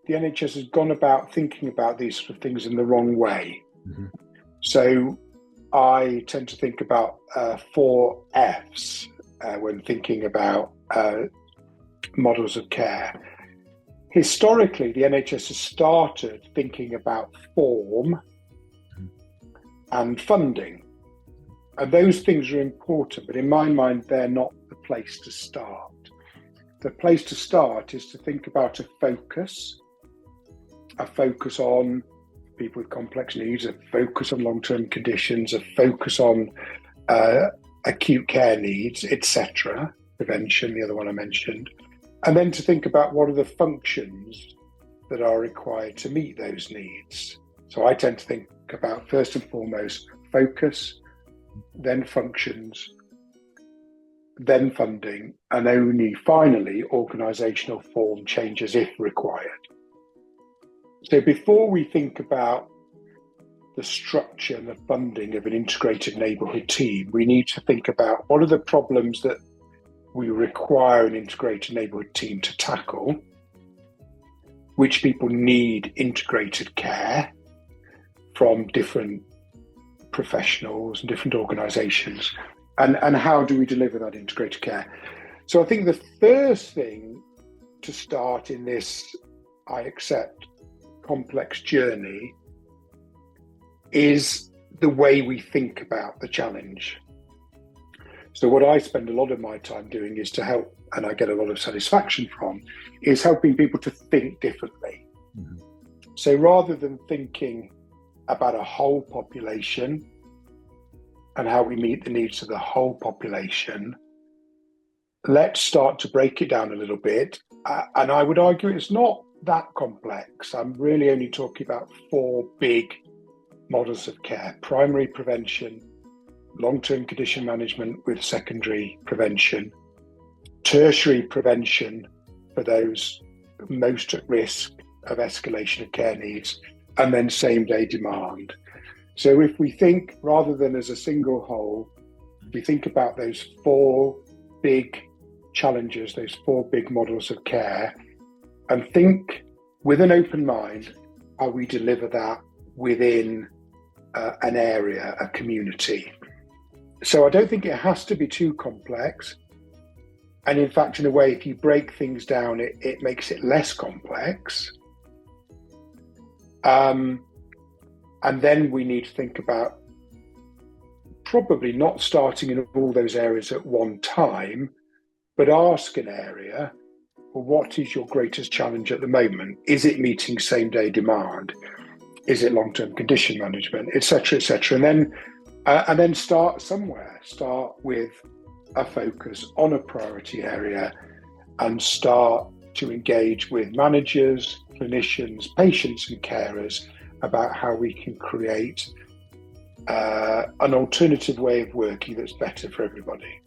the NHS has gone about thinking about these sort of things in the wrong way. Mm-hmm. So I tend to think about 4 F's when thinking about models of care. Historically, the NHS has started thinking about form and funding. And those things are important, but in my mind, they're not the place to start. The place to start is to think about a focus on people with complex needs, a focus on long-term conditions, a focus on acute care needs, etc., prevention, the other one I mentioned, and then to think about what are the functions that are required to meet those needs. So I tend to think about, first and foremost, focus, then functions, then funding, and only finally organisational form changes if required. So before we think about the structure and the funding of an integrated neighbourhood team, we need to think about what are the problems that we require an integrated neighbourhood team to tackle, which people need integrated care from different professionals and different organisations, and how do we deliver that integrated care. So I think the first thing to start in this I accept complex journey is the way we think about the challenge. So what I spend a lot of my time doing is to help, and I get a lot of satisfaction from, is helping people to think differently. Mm-hmm. So rather than thinking about a whole population and how we meet the needs of the whole population, let's start to break it down a little bit. And I would argue it's not that complex. I'm really only talking about 4 big models of care: primary prevention, long-term condition management with secondary prevention, tertiary prevention for those most at risk of escalation of care needs, and then same-day demand. So if we think, rather than as a single whole, we think about those 4 big challenges, those 4 big models of care, and think with an open mind how we deliver that within an area, a community. So I don't think it has to be too complex. And in fact, in a way, if you break things down, it makes it less complex. And then we need to think about probably not starting in all those areas at one time, but ask an area, well, what is your greatest challenge at the moment? Is it meeting same-day demand? Is it long-term condition management, et cetera, and then start somewhere. Start with a focus on a priority area and start to engage with managers, clinicians, patients and carers about how we can create an alternative way of working that's better for everybody.